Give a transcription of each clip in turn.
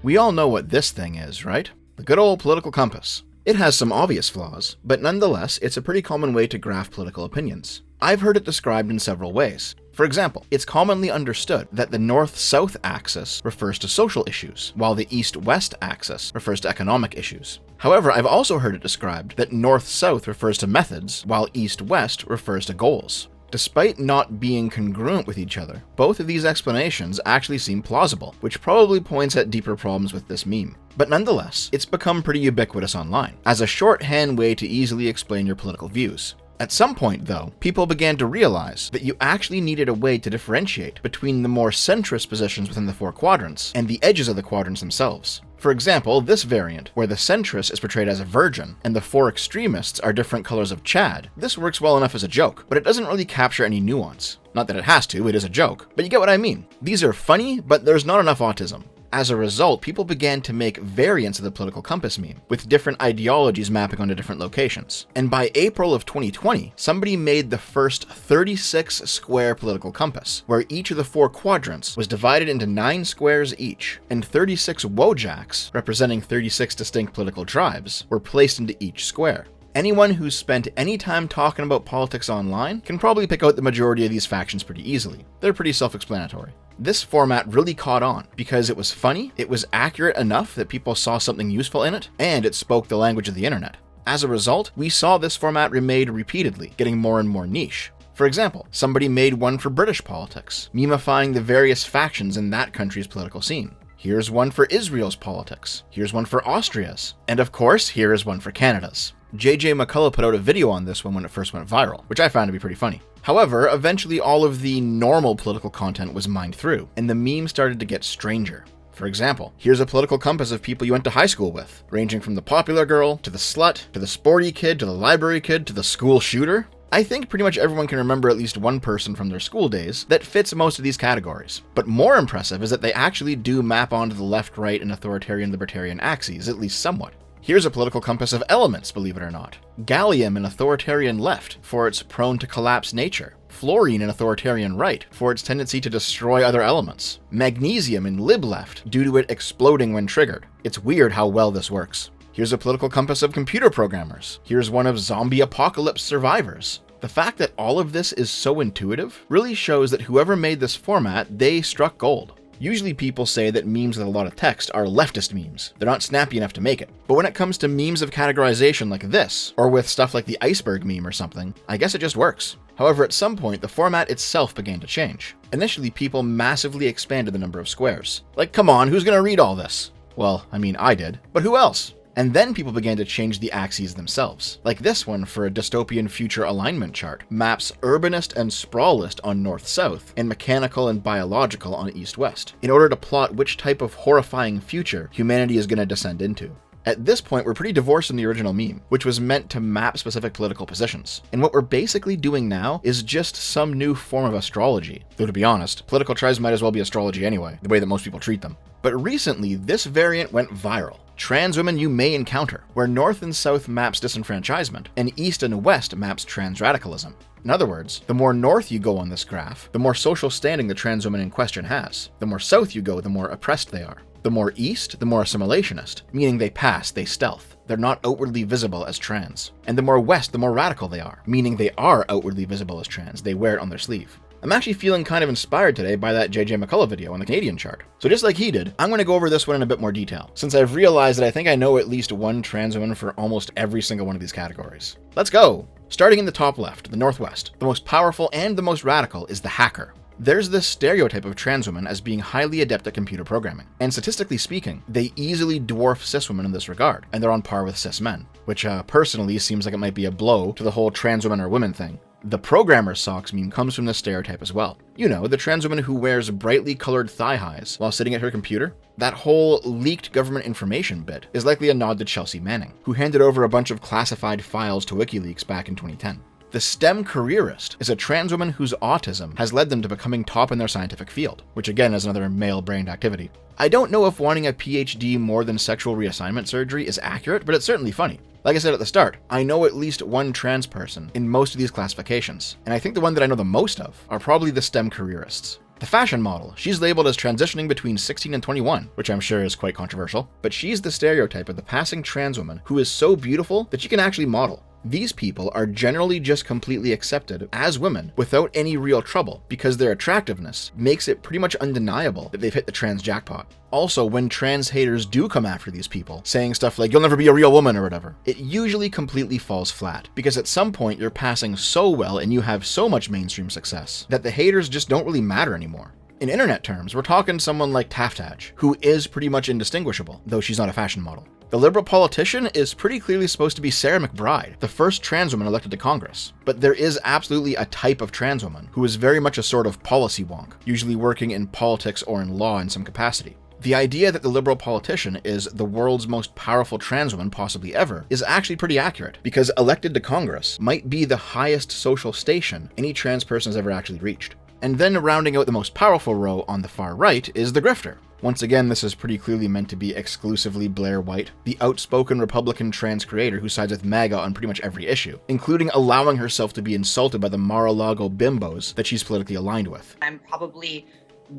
We all know what this thing is, right? The good old political compass. It has some obvious flaws, but nonetheless, it's a pretty common way to graph political opinions. I've heard it described in several ways. For example, it's commonly understood that the north-south axis refers to social issues, while the east-west axis refers to economic issues. However, I've also heard it described that north-south refers to methods, while east-west refers to goals. Despite not being congruent with each other, both of these explanations actually seem plausible, which probably points at deeper problems with this meme. But nonetheless, it's become pretty ubiquitous online, as a shorthand way to easily explain your political views. At some point, though, people began to realize that you actually needed a way to differentiate between the more centrist positions within the four quadrants and the edges of the quadrants themselves. For example, this variant, where the centrist is portrayed as a virgin and the four extremists are different colors of Chad, this works well enough as a joke, but it doesn't really capture any nuance. Not that it has to, it is a joke, but you get what I mean. These are funny, but there's not enough autism. As a result, people began to make variants of the political compass meme, with different ideologies mapping onto different locations. And by April of 2020, somebody made the first 36-square political compass, where each of the four quadrants was divided into 9 squares each, and 36 Wojaks, representing 36 distinct political tribes, were placed into each square. Anyone who's spent any time talking about politics online can probably pick out the majority of these factions pretty easily. They're pretty self-explanatory. This format really caught on because it was funny, it was accurate enough that people saw something useful in it, and it spoke the language of the internet. As a result, we saw this format remade repeatedly, getting more and more niche. For example, somebody made one for British politics, memifying the various factions in that country's political scene. Here's one for Israel's politics. Here's one for Austria's. And of course, here is one for Canada's. JJ McCullough put out a video on this one when it first went viral, which I found to be pretty funny. However, eventually all of the normal political content was mined through, and the memes started to get stranger. For example, here's a political compass of people you went to high school with, ranging from the popular girl, to the slut, to the sporty kid, to the library kid, to the school shooter. I think pretty much everyone can remember at least one person from their school days that fits most of these categories. But more impressive is that they actually do map onto the left, right, and authoritarian-libertarian axes, at least somewhat. Here's a political compass of elements, believe it or not. Gallium in authoritarian left, for its prone-to-collapse nature. Fluorine in authoritarian right, for its tendency to destroy other elements. Magnesium in lib-left, due to it exploding when triggered. It's weird how well this works. Here's a political compass of computer programmers. Here's one of zombie apocalypse survivors. The fact that all of this is so intuitive really shows that whoever made this format, they struck gold. Usually people say that memes with a lot of text are leftist memes. They're not snappy enough to make it. But when it comes to memes of categorization like this, or with stuff like the iceberg meme or something, I guess it just works. However, at some point, the format itself began to change. Initially, people massively expanded the number of squares. Like, come on, who's gonna read all this? Well, I mean, I did. But who else? And then people began to change the axes themselves. Like this one for a dystopian future alignment chart, maps urbanist and sprawlist on north-south, and mechanical and biological on east-west, in order to plot which type of horrifying future humanity is going to descend into. At this point, we're pretty divorced from the original meme, which was meant to map specific political positions. And what we're basically doing now is just some new form of astrology. Though to be honest, political tribes might as well be astrology anyway, the way that most people treat them. But recently, this variant went viral. Trans women you may encounter, where north and south maps disenfranchisement, and east and west maps trans radicalism. In other words, the more north you go on this graph, the more social standing the trans woman in question has. The more south you go, the more oppressed they are. The more east, the more assimilationist, meaning they pass, they stealth. They're not outwardly visible as trans. And the more west, the more radical they are, meaning they are outwardly visible as trans. They wear it on their sleeve. I'm actually feeling kind of inspired today by that JJ McCullough video on the Canadian chart. So just like he did, I'm going to go over this one in a bit more detail, since I've realized that I think I know at least one trans woman for almost every single one of these categories. Let's go! Starting in the top left, the northwest, the most powerful and the most radical is the hacker. There's this stereotype of trans women as being highly adept at computer programming, and statistically speaking, they easily dwarf cis women in this regard, and they're on par with cis men, which personally seems like it might be a blow to the whole trans women are women thing. The programmer socks meme comes from this stereotype as well. You know, the trans woman who wears brightly colored thigh highs while sitting at her computer. That whole leaked government information bit is likely a nod to Chelsea Manning, who handed over a bunch of classified files to WikiLeaks back in 2010. The STEM careerist is a trans woman whose autism has led them to becoming top in their scientific field, which again is another male-brained activity. I don't know if wanting a PhD more than sexual reassignment surgery is accurate, but it's certainly funny. Like I said at the start, I know at least one trans person in most of these classifications, and I think the one that I know the most of are probably the STEM careerists. The fashion model, she's labeled as transitioning between 16 and 21, which I'm sure is quite controversial, but she's the stereotype of the passing trans woman who is so beautiful that she can actually model. These people are generally just completely accepted as women without any real trouble because their attractiveness makes it pretty much undeniable that they've hit the trans jackpot. Also, when trans haters do come after these people, saying stuff like, "You'll never be a real woman" or whatever, it usually completely falls flat because at some point you're passing so well and you have so much mainstream success that the haters just don't really matter anymore. In internet terms, we're talking someone like Taftaj, who is pretty much indistinguishable, though she's not a fashion model. The liberal politician is pretty clearly supposed to be Sarah McBride, the first trans woman elected to Congress. But there is absolutely a type of trans woman who is very much a sort of policy wonk, usually working in politics or in law in some capacity. The idea that the liberal politician is the world's most powerful trans woman possibly ever is actually pretty accurate, because elected to Congress might be the highest social station any trans person has ever actually reached. And then rounding out the most powerful row on the far right is the grifter. Once again, this is pretty clearly meant to be exclusively Blair White, the outspoken Republican trans creator who sides with MAGA on pretty much every issue, including allowing herself to be insulted by the Mar-a-Lago bimbos that she's politically aligned with. I'm probably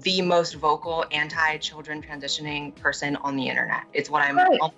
the most vocal anti-children transitioning person on the internet. It's what I'm. Right. I'll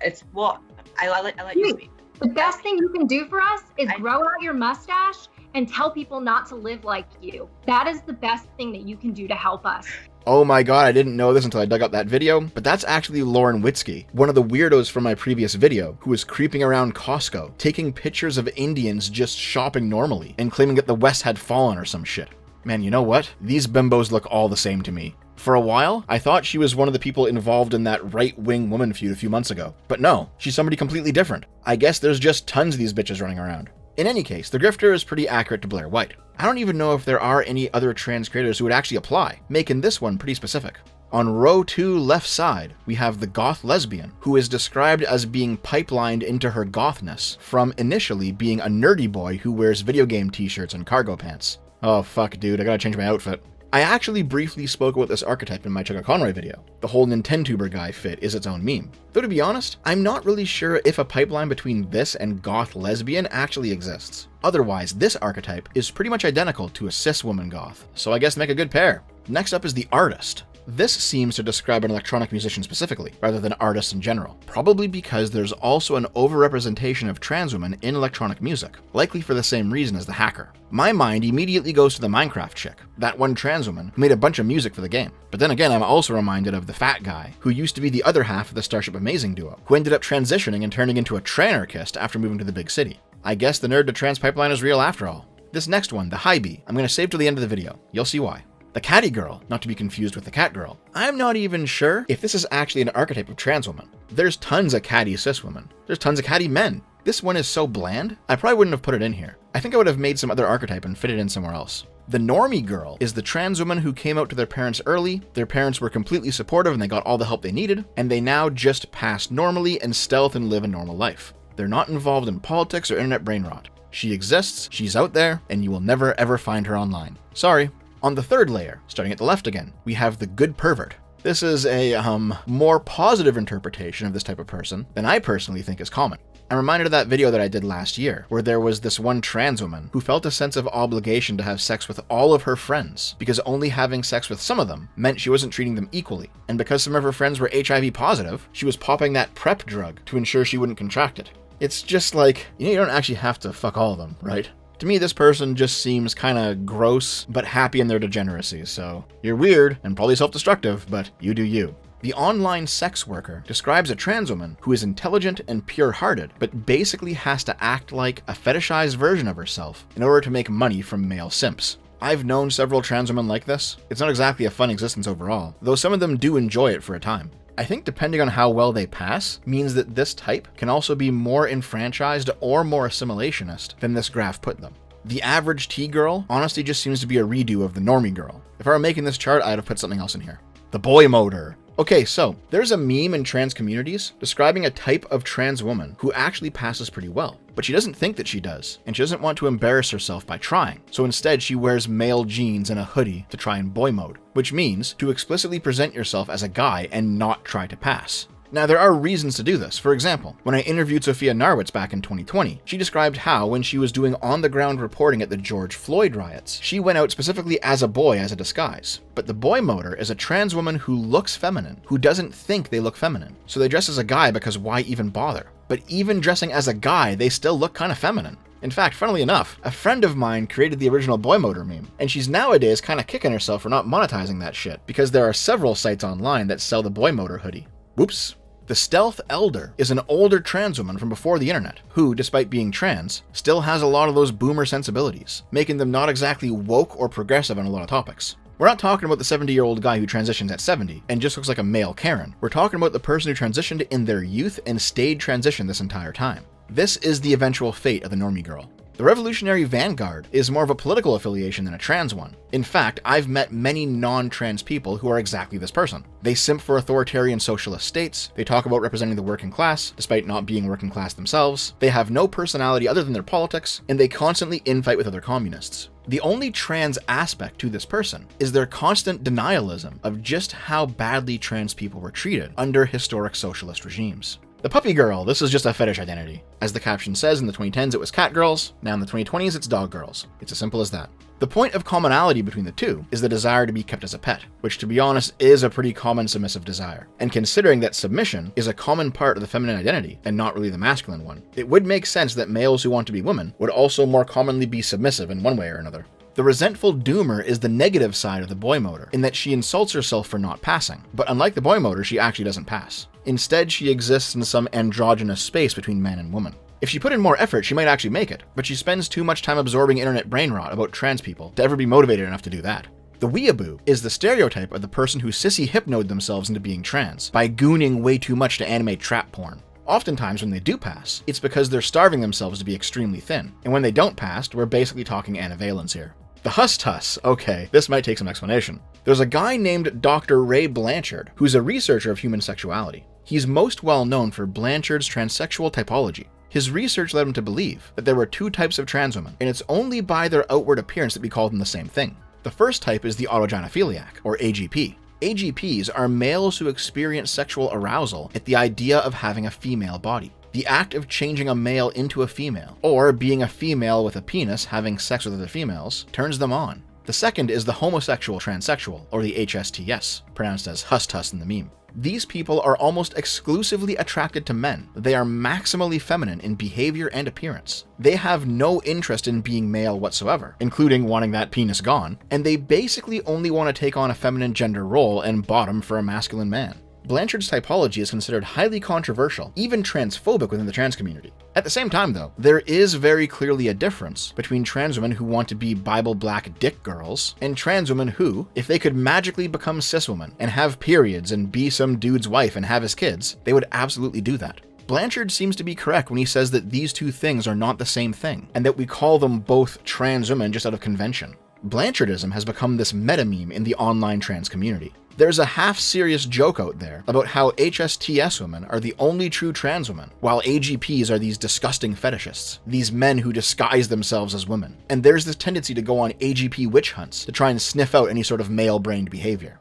let you speak. The best thing you can do for us is grow out your mustache and tell people not to live like you. That is the best thing that you can do to help us. Oh my god, I didn't know this until I dug up that video, but that's actually Lauren Witzke, one of the weirdos from my previous video, who was creeping around Costco, taking pictures of Indians just shopping normally, and claiming that the West had fallen or some shit. Man, you know what? These bimbos look all the same to me. For a while, I thought she was one of the people involved in that right-wing woman feud a few months ago, but no, she's somebody completely different. I guess there's just tons of these bitches running around. In any case, the grifter is pretty accurate to Blair White. I don't even know if there are any other trans creators who would actually apply, making this one pretty specific. On row 2 left side, we have the goth lesbian, who is described as being pipelined into her gothness from initially being a nerdy boy who wears video game t-shirts and cargo pants. Oh fuck dude, I gotta change my outfit. I actually briefly spoke about this archetype in my Chuck Conroy video. The whole Nintentuber guy fit is its own meme. Though to be honest, I'm not really sure if a pipeline between this and goth lesbian actually exists. Otherwise, this archetype is pretty much identical to a cis woman goth, so I guess make a good pair. Next up is the artist. This seems to describe an electronic musician specifically, rather than artists in general, probably because there's also an overrepresentation of trans women in electronic music, likely for the same reason as the hacker. My mind immediately goes to the Minecraft chick, that one trans woman who made a bunch of music for the game. But then again, I'm also reminded of the fat guy, who used to be the other half of the Starship Amazing duo, who ended up transitioning and turning into a tranarchist after moving to the big city. I guess the nerd to trans pipeline is real after all. This next one, the high B, I'm going to save till the end of the video. You'll see why. The catty girl, not to be confused with the cat girl. I'm not even sure if this is actually an archetype of trans woman. There's tons of catty cis women. There's tons of catty men. This one is so bland, I probably wouldn't have put it in here. I think I would have made some other archetype and fit it in somewhere else. The normie girl is the trans woman who came out to their parents early, their parents were completely supportive and they got all the help they needed, and they now just pass normally and stealth and live a normal life. They're not involved in politics or internet brain rot. She exists, she's out there, and you will never ever find her online. Sorry. On the third layer, starting at the left again, we have the good pervert. This is a more positive interpretation of this type of person than I personally think is common. I'm reminded of that video that I did last year, where there was this one trans woman who felt a sense of obligation to have sex with all of her friends, because only having sex with some of them meant she wasn't treating them equally. And because some of her friends were HIV positive, she was popping that PrEP drug to ensure she wouldn't contract it. It's just like, you don't actually have to fuck all of them, right? To me, this person just seems kinda gross, but happy in their degeneracy, so you're weird and probably self-destructive, but you do you. The online sex worker describes a trans woman who is intelligent and pure-hearted, but basically has to act like a fetishized version of herself in order to make money from male simps. I've known several trans women like this. It's not exactly a fun existence overall, though some of them do enjoy it for a time. I think depending on how well they pass means that this type can also be more enfranchised or more assimilationist than this graph put them. The average T-girl honestly just seems to be a redo of the normie girl. If I were making this chart, I'd have put something else in here. The boy motor. Okay, so there's a meme in trans communities describing a type of trans woman who actually passes pretty well, but she doesn't think that she does, and she doesn't want to embarrass herself by trying. So instead, she wears male jeans and a hoodie to try and boy mode, which means to explicitly present yourself as a guy and not try to pass. Now, there are reasons to do this. For example, when I interviewed Sophia Narwitz back in 2020, she described how, when she was doing on-the-ground reporting at the George Floyd riots, she went out specifically as a boy as a disguise. But the boy motor is a trans woman who looks feminine, who doesn't think they look feminine. So they dress as a guy because why even bother? But even dressing as a guy, they still look kind of feminine. In fact, funnily enough, a friend of mine created the original boy motor meme, and she's nowadays kind of kicking herself for not monetizing that shit, because there are several sites online that sell the boy motor hoodie. Whoops. The Stealth Elder is an older trans woman from before the internet, who, despite being trans, still has a lot of those boomer sensibilities, making them not exactly woke or progressive on a lot of topics. We're not talking about the 70-year-old guy who transitions at 70 and just looks like a male Karen. We're talking about the person who transitioned in their youth and stayed transition this entire time. This is the eventual fate of the normie girl. The Revolutionary Vanguard is more of a political affiliation than a trans one. In fact, I've met many non-trans people who are exactly this person. They simp for authoritarian socialist states, they talk about representing the working class, despite not being working class themselves, they have no personality other than their politics, and they constantly infight with other communists. The only trans aspect to this person is their constant denialism of just how badly trans people were treated under historic socialist regimes. The puppy girl, this is just a fetish identity. As the caption says, in the 2010s it was cat girls, now in the 2020s it's dog girls. It's as simple as that. The point of commonality between the two is the desire to be kept as a pet, which to be honest is a pretty common submissive desire. And considering that submission is a common part of the feminine identity and not really the masculine one, it would make sense that males who want to be women would also more commonly be submissive in one way or another. The resentful doomer is the negative side of the boy motor, in that she insults herself for not passing, but unlike the boy motor, she actually doesn't pass. Instead, she exists in some androgynous space between man and woman. If she put in more effort, she might actually make it, but she spends too much time absorbing internet brain rot about trans people to ever be motivated enough to do that. The weeaboo is the stereotype of the person who sissy hypnoed themselves into being trans by gooning way too much to animate trap porn. Oftentimes when they do pass, it's because they're starving themselves to be extremely thin, and when they don't pass, we're basically talking anavalence here. The Hus-Tuss, okay, this might take some explanation. There's a guy named Dr. Ray Blanchard, who's a researcher of human sexuality. He's most well known for Blanchard's transsexual typology. His research led him to believe that there were two types of trans women, and it's only by their outward appearance that we call them the same thing. The first type is the autogynephiliac, or AGP. AGPs are males who experience sexual arousal at the idea of having a female body. The act of changing a male into a female, or being a female with a penis having sex with other females, turns them on. The second is the homosexual transsexual, or the HSTS, pronounced as Hus-Tuss in the meme. These people are almost exclusively attracted to men. They are maximally feminine in behavior and appearance. They have no interest in being male whatsoever, including wanting that penis gone, and they basically only want to take on a feminine gender role and bottom for a masculine man. Blanchard's typology is considered highly controversial, even transphobic within the trans community. At the same time though, there is very clearly a difference between trans women who want to be Bible black dick girls, and trans women who, if they could magically become cis women and have periods and be some dude's wife and have his kids, they would absolutely do that. Blanchard seems to be correct when he says that these two things are not the same thing, and that we call them both trans women just out of convention. Blanchardism has become this meta meme in the online trans community. There's a half-serious joke out there about how HSTS women are the only true trans women, while AGPs are these disgusting fetishists, these men who disguise themselves as women. And there's this tendency to go on AGP witch hunts to try and sniff out any sort of male-brained behavior.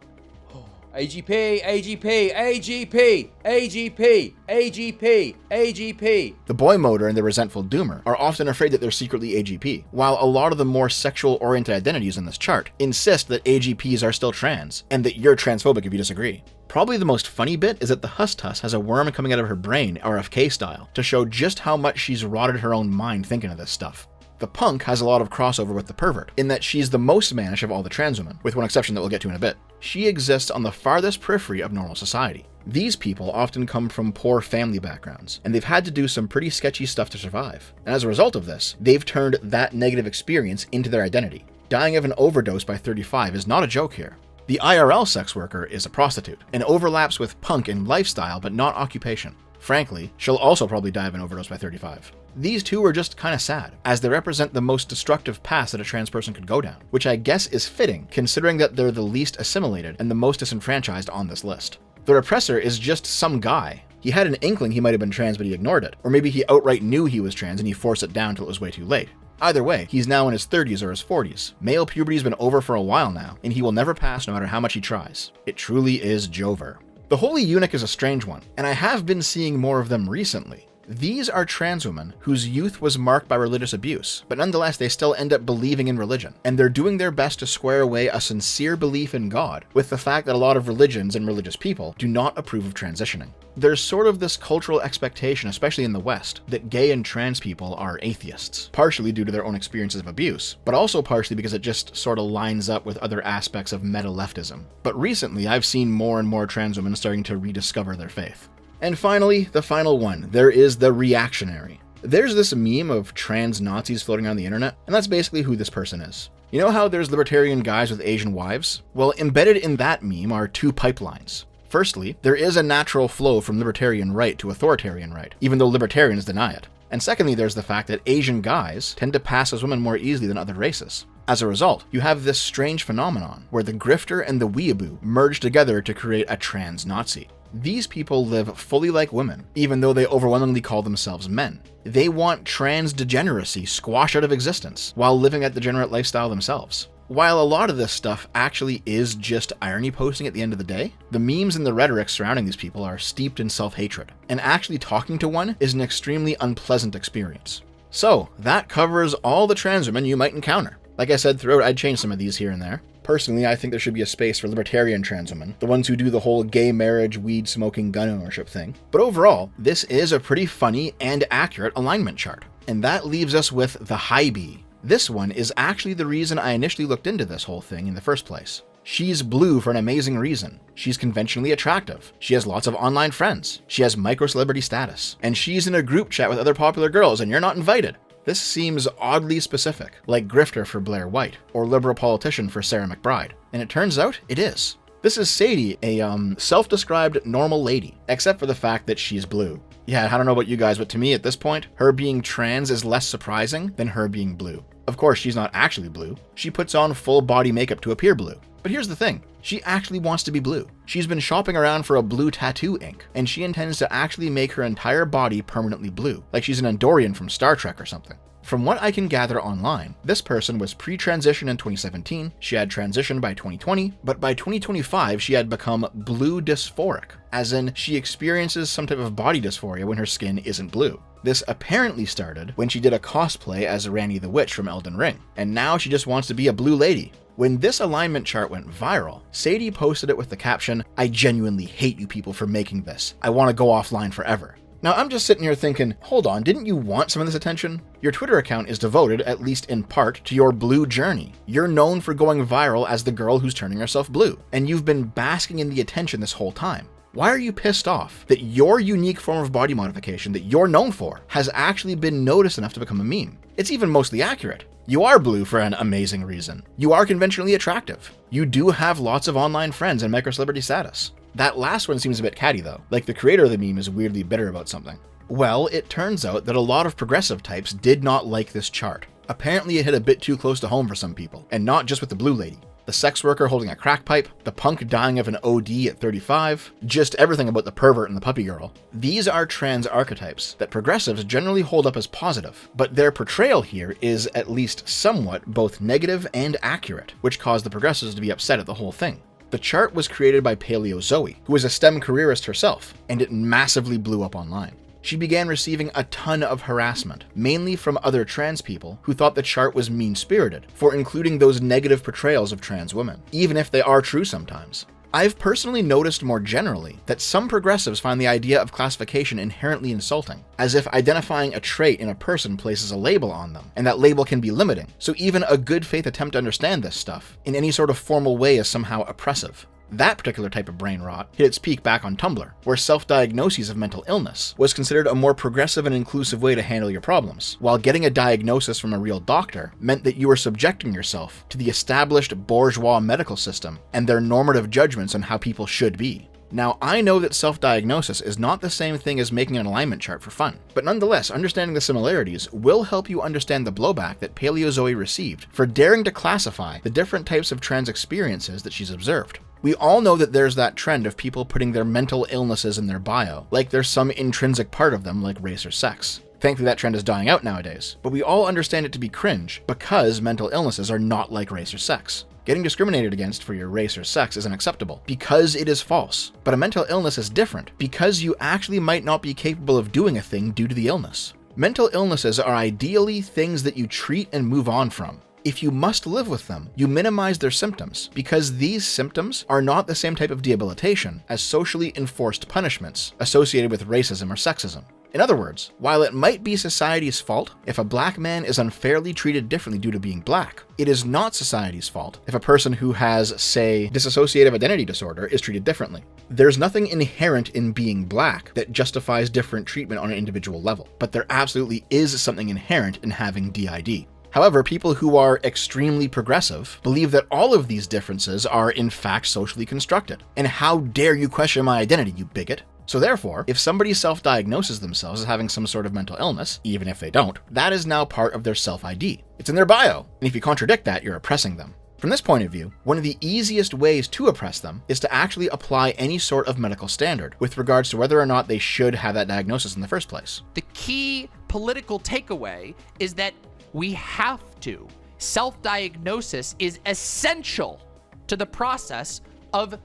AGP, AGP, AGP, AGP, AGP, AGP. The boy motor and the resentful doomer are often afraid that they're secretly AGP, while a lot of the more sexual-oriented identities in this chart insist that AGPs are still trans, and that you're transphobic if you disagree. Probably the most funny bit is that the Hus-Tuss has a worm coming out of her brain, RFK style, to show just how much she's rotted her own mind thinking of this stuff. The punk has a lot of crossover with the pervert, in that she's the most mannish of all the trans women, with one exception that we'll get to in a bit. She exists on the farthest periphery of normal society. These people often come from poor family backgrounds, and they've had to do some pretty sketchy stuff to survive. And as a result of this, they've turned that negative experience into their identity. Dying of an overdose by 35 is not a joke here. The IRL sex worker is a prostitute, and overlaps with punk in lifestyle but not occupation. Frankly, she'll also probably die of an overdose by 35. These two are just kinda sad, as they represent the most destructive path that a trans person could go down, which I guess is fitting considering that they're the least assimilated and the most disenfranchised on this list. The repressor is just some guy. He had an inkling he might have been trans but he ignored it, or maybe he outright knew he was trans and he forced it down till it was way too late. Either way, he's now in his 30s or his 40s. Male puberty's been over for a while now, and he will never pass no matter how much he tries. It truly is Jover. The holy eunuch is a strange one, and I have been seeing more of them recently. These are trans women whose youth was marked by religious abuse, but nonetheless they still end up believing in religion, and they're doing their best to square away a sincere belief in God with the fact that a lot of religions and religious people do not approve of transitioning. There's sort of this cultural expectation, especially in the West, that gay and trans people are atheists, partially due to their own experiences of abuse, but also partially because it just sort of lines up with other aspects of meta-leftism. But recently I've seen more and more trans women starting to rediscover their faith. And finally, the final one, there is the reactionary. There's this meme of trans Nazis floating on the internet, and that's basically who this person is. You know how there's libertarian guys with Asian wives? Well, embedded in that meme are two pipelines. Firstly, there is a natural flow from libertarian right to authoritarian right, even though libertarians deny it. And secondly, there's the fact that Asian guys tend to pass as women more easily than other races. As a result, you have this strange phenomenon where the grifter and the weeaboo merge together to create a trans Nazi. These people live fully like women, even though they overwhelmingly call themselves men. They want trans degeneracy squashed out of existence, while living a degenerate lifestyle themselves. While a lot of this stuff actually is just irony posting at the end of the day, the memes and the rhetoric surrounding these people are steeped in self-hatred, and actually talking to one is an extremely unpleasant experience. So, that covers all the trans women you might encounter. Like I said throughout, I'd change some of these here and there. Personally, I think there should be a space for libertarian trans women, the ones who do the whole gay marriage, weed smoking, gun ownership thing. But overall, this is a pretty funny and accurate alignment chart. And that leaves us with the HYUK. This one is actually the reason I initially looked into this whole thing in the first place. She's blue for an amazing reason. She's conventionally attractive. She has lots of online friends. She has micro-celebrity status. And she's in a group chat with other popular girls and you're not invited. This seems oddly specific, like grifter for Blair White, or liberal politician for Sarah McBride. And it turns out it is. This is Sadie, a self-described normal lady, except for the fact that she's blue. Yeah, I don't know about you guys, but to me at this point, her being trans is less surprising than her being blue. Of course, she's not actually blue. She puts on full body makeup to appear blue. But here's the thing, she actually wants to be blue. She's been shopping around for a blue tattoo ink, and she intends to actually make her entire body permanently blue, like she's an Andorian from Star Trek or something. From what I can gather online, this person was pre-transition in 2017, she had transitioned by 2020, but by 2025 she had become blue dysphoric, as in she experiences some type of body dysphoria when her skin isn't blue. This apparently started when she did a cosplay as Ranni the Witch from Elden Ring, and now she just wants to be a blue lady. When this alignment chart went viral, Sadie posted it with the caption, "I genuinely hate you people for making this. I want to go offline forever." Now I'm just sitting here thinking, hold on, didn't you want some of this attention? Your Twitter account is devoted, at least in part, to your blue journey. You're known for going viral as the girl who's turning herself blue, and you've been basking in the attention this whole time. Why are you pissed off that your unique form of body modification that you're known for has actually been noticed enough to become a meme? It's even mostly accurate. You are blue for an amazing reason. You are conventionally attractive. You do have lots of online friends and micro-celebrity status. That last one seems a bit catty though, like the creator of the meme is weirdly bitter about something. Well, it turns out that a lot of progressive types did not like this chart. Apparently it hit a bit too close to home for some people, and not just with the blue lady. The sex worker holding a crack pipe, the punk dying of an OD at 35, just everything about the pervert and the puppy girl. These are trans archetypes that progressives generally hold up as positive, but their portrayal here is at least somewhat both negative and accurate, which caused the progressives to be upset at the whole thing. The chart was created by Paleo Zoe, who is a STEM careerist herself, and it massively blew up online. She began receiving a ton of harassment, mainly from other trans people who thought the chart was mean-spirited for including those negative portrayals of trans women, even if they are true sometimes. I've personally noticed more generally that some progressives find the idea of classification inherently insulting, as if identifying a trait in a person places a label on them, and that label can be limiting, so even a good faith attempt to understand this stuff in any sort of formal way is somehow oppressive. That particular type of brain rot hit its peak back on Tumblr, where self-diagnoses of mental illness was considered a more progressive and inclusive way to handle your problems, while getting a diagnosis from a real doctor meant that you were subjecting yourself to the established bourgeois medical system and their normative judgments on how people should be. Now, I know that self-diagnosis is not the same thing as making an alignment chart for fun, but nonetheless, understanding the similarities will help you understand the blowback that Paleo Zoe received for daring to classify the different types of trans experiences that she's observed. We all know that there's that trend of people putting their mental illnesses in their bio, like there's some intrinsic part of them like race or sex. Thankfully that trend is dying out nowadays, but we all understand it to be cringe because mental illnesses are not like race or sex. Getting discriminated against for your race or sex is unacceptable because it is false. But a mental illness is different because you actually might not be capable of doing a thing due to the illness. Mental illnesses are ideally things that you treat and move on from. If you must live with them, you minimize their symptoms because these symptoms are not the same type of debilitation as socially enforced punishments associated with racism or sexism. In other words, while it might be society's fault if a black man is unfairly treated differently due to being black, it is not society's fault if a person who has, say, dissociative identity disorder is treated differently. There's nothing inherent in being black that justifies different treatment on an individual level, but there absolutely is something inherent in having DID. However, people who are extremely progressive believe that all of these differences are in fact socially constructed. And how dare you question my identity, you bigot? So therefore, if somebody self-diagnoses themselves as having some sort of mental illness, even if they don't, that is now part of their self-ID. It's in their bio, and if you contradict that, you're oppressing them. From this point of view, one of the easiest ways to oppress them is to actually apply any sort of medical standard with regards to whether or not they should have that diagnosis in the first place. The key political takeaway is that we have to. Self-diagnosis is essential to the process of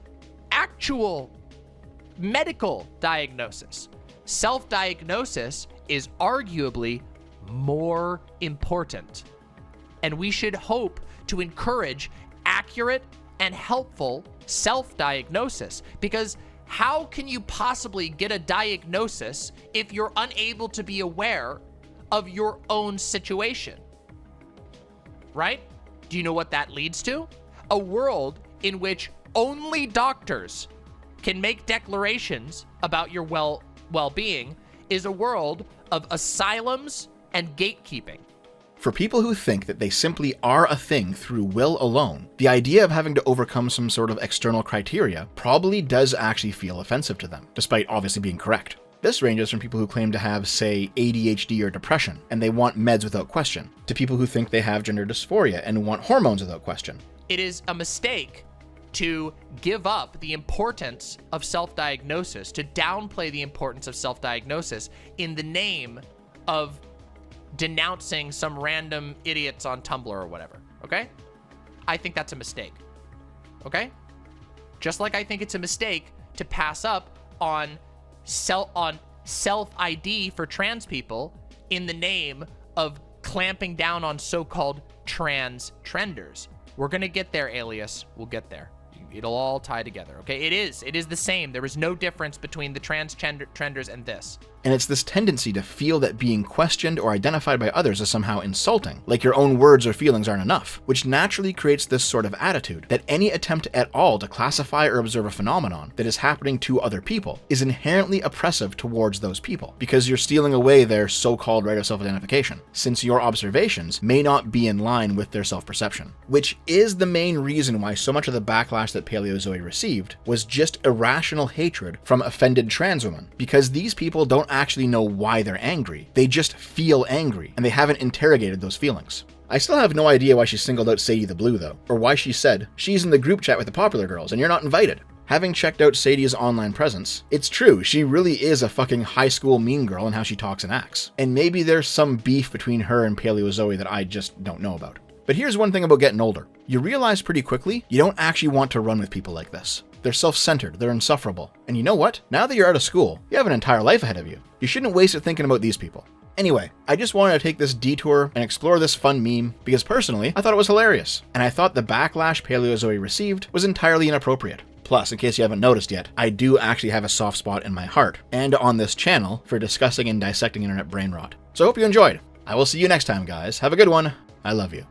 actual medical diagnosis. Self-diagnosis is arguably more important, and we should hope to encourage accurate and helpful self-diagnosis, because how can you possibly get a diagnosis if you're unable to be aware of your own situation? Right? Do you know what that leads to? A world in which only doctors can make declarations about your well-being is a world of asylums and gatekeeping. For people who think that they simply are a thing through will alone, the idea of having to overcome some sort of external criteria probably does actually feel offensive to them, despite obviously being correct. This ranges from people who claim to have, say, ADHD or depression, and they want meds without question, to people who think they have gender dysphoria and want hormones without question. It is a mistake to give up the importance of self-diagnosis, to downplay the importance of self-diagnosis in the name of denouncing some random idiots on Tumblr or whatever, okay? I think that's a mistake, okay? Just like I think it's a mistake to pass up on self-ID for trans people in the name of clamping down on so-called trans trenders. We're gonna get there, Alias. We'll get there. It'll all tie together, okay? It is the same. There is no difference between the trenders and this. And it's this tendency to feel that being questioned or identified by others is somehow insulting, like your own words or feelings aren't enough, which naturally creates this sort of attitude that any attempt at all to classify or observe a phenomenon that is happening to other people is inherently oppressive towards those people, because you're stealing away their so-called right of self-identification, since your observations may not be in line with their self-perception, which is the main reason why so much of the backlash that Paleozoe received was just irrational hatred from offended trans women, because these people don't actually know why they're angry. They just feel angry, and they haven't interrogated those feelings. I still have no idea why she singled out Sadie the Blue, though, or why she said, "She's in the group chat with the popular girls, and you're not invited." Having checked out Sadie's online presence, it's true, she really is a fucking high school mean girl in how she talks and acts. And maybe there's some beef between her and Paleozoe that I just don't know about. But here's one thing about getting older. You realize pretty quickly you don't actually want to run with people like this. They're self-centered, they're insufferable. And you know what? Now that you're out of school, you have an entire life ahead of you. You shouldn't waste it thinking about these people. Anyway, I just wanted to take this detour and explore this fun meme because personally, I thought it was hilarious. And I thought the backlash Paleozoe received was entirely inappropriate. Plus, in case you haven't noticed yet, I do actually have a soft spot in my heart and on this channel for discussing and dissecting internet brain rot. So I hope you enjoyed. I will see you next time, guys. Have a good one. I love you.